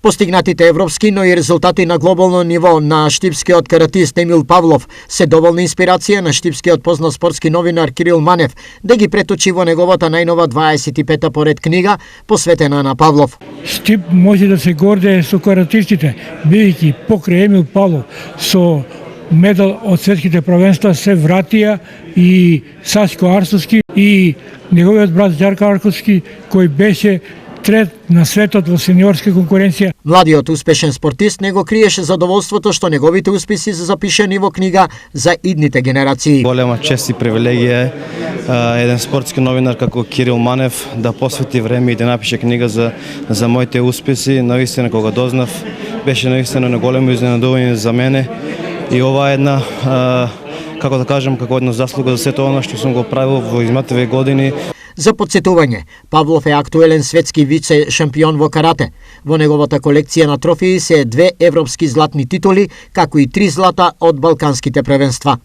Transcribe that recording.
Постигнатите европски, но и резултати на глобално ниво на штипскиот каратист Емил Павлов се доволна инспирација на штипскиот познат спортски новинар Кирил Манев да ги преточи во неговата најнова 25-та поред книга посветена на Павлов. Штип може да се гордее со каратистите, бидејќи покрај Емил Павлов со медал од светските првенства се вратија и Сашко Арсовски и неговиот брат Џарко Арсовски, кој беше трет на светот во сениорска конкуренција. Младиот успешен спортист не го криеше задоволството што неговите успеси се запишани во книга за идните генерации. Голема чест и привилегија е еден спортски новинар како Кирил Манев да посвети време и да напише книга за моите успеси. Навистина кога дознав беше навистина на големо изненадување за мене и ова е една како да кажам, како една заслуга за сето она што сум го правил во измативе години. За подсетување, Павлов е актуелен светски вице шампион во карате. Во неговата колекција на трофеи се 2 европски златни титули, како и 3 злата од балканските првенства.